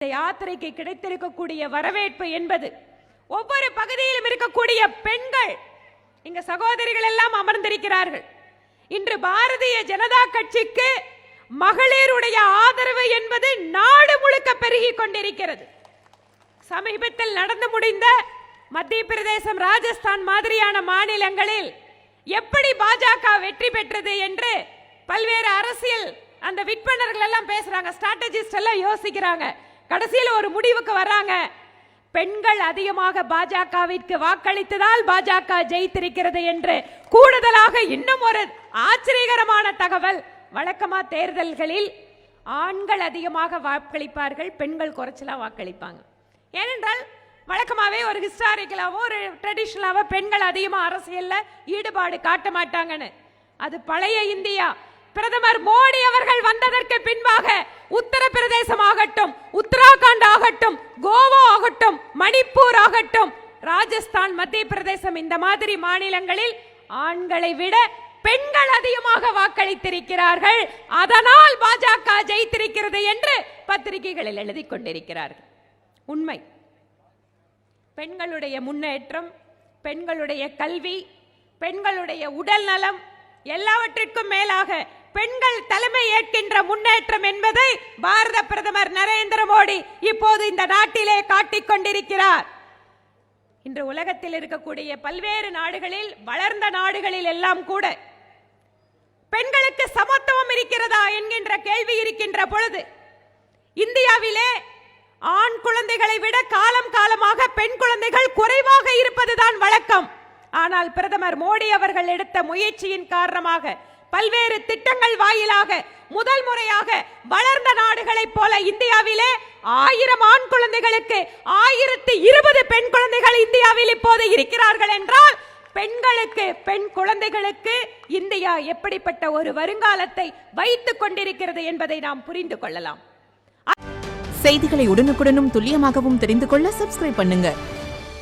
இந்த யாத்திரைக்கு கிடைத்திருக்கக்கூடிய வரவேற்பு என்பது ஒவ்வொரு பகுதியிலும் இருக்கக்கூடிய பெண்கள் இங்க சகோதரிகள் எல்லாம் அமர்ந்திருக்கிறார்கள். இன்று பாரதிய ஜனதா கட்சிக்கு மகளிருடைய ஆதரவு என்பது நாடு முழுக்க பெருகிக் கொண்டிருக்கிறது. சமீபத்தில் நடந்து முடிந்த மத்திய பிரதேசம், ராஜஸ்தான் மாதிரியான மாநிலங்களில் எப்படி பாஜக வெற்றி பெற்றது என்று பல்வேறு அரசியல் அந்த விற்பனர்கள் எல்லாம் பேசுறாங்க, ஸ்ட்ராட்டஜிஸ்ட் எல்லாம் யோசிக்கிறாங்க. கடைசியில் ஒரு முடிவுக்கு வர்றாங்க. பெண்கள் அதிகமாக பாஜகவிற்கு வாக்களித்ததால் பாஜக ஜெயித்திருக்கிறது என்று. கூடுதலாக இன்னும் ஒரு ஆச்சரியகரமான தகவல், வழக்கமா தேர்தல்களில் ஆண்கள் அதிகமாக வாக்களிப்பார்கள், பெண்கள் குறைச்சலா வாக்களிப்பாங்க. ஏனென்றால் வழக்கமாவே ஒரு ஹிஸ்டாரிக்கலாவோ ஒரு ட்ரெடிஷனலாவோ பெண்கள் அதிகமாக அரசியல்ல ஈடுபாடு காட்ட மாட்டாங்கன்னு. அது பழைய இந்தியா. பிரதமர் மோடி அவர்கள் வந்ததற்கு பின்பாக உத்தரப்பிரதேசம் ஆகட்டும், உத்தராகண்ட் ஆகட்டும், கோவா ஆகட்டும், மணிப்பூர் ஆகட்டும், ராஜஸ்தான், மத்திய பிரதேசம், இந்த மாதிரி மாநிலங்களில் ஆண்களை விட பெண்கள் அதிகமாக வாக்களித்திருக்கிறார்கள். அதனால் பாஜக ஜெயித்திருக்கிறது என்று பத்திரிகைகளில் எழுதி கொண்டிருக்கிறார்கள். உண்மை. பெண்களுடைய முன்னேற்றம், பெண்களுடைய கல்வி, பெண்களுடைய உடல் நலம், எல்லாவற்றிற்கும் மேலாக பெண்கள் தலைமை ஏற்கின்ற முன்னேற்றம் என்பதை பாரத பிரதமர் நரேந்திர மோடி இப்போது இந்த நாட்டிலே காட்டிக் கொண்டிருக்கிறார். இன்று உலகத்தில் இருக்கக்கூடிய பல்வேறு நாடுகளில், வளர்ந்த நாடுகளில் எல்லாம் கூட பெண்களுக்கு சமத்துவம் இருக்கிறதா என்கின்ற கேள்வி இருக்கின்ற பொழுது, இந்தியாவிலே ஆண் குழந்தைகளை விட காலம் காலமாக பெண் குழந்தைகள் குறைவாக இருப்பதுதான் வழக்கம். ஆனால் பிரதமர் மோடி அவர்கள் எடுத்த முயற்சியின் காரணமாக, பல்வேறு திட்டங்கள் வாயிலாக முதல் முறையாக வளர்ந்த நாடுகளைப் போல இந்தியாவிலே 1000 ஆண் குழந்தைகளுக்கு 1020 பெண் குழந்தைகள் இந்தியாவில் இப்போது இருக்கிறார்கள் என்றால், பெண்களுக்கு, பெண் குழந்தைகளுக்கு இந்தியா எப்படிப்பட்ட ஒரு வருங்காலத்தை வைத்துக் கொண்டிருக்கிறது என்பதை நாம் புரிந்து கொள்ளலாம். செய்திகளை உடனுக்குடனும் துல்லியமாகவும் தெரிந்து கொள்ள சப்ஸ்கிரைப் பண்ணுங்க.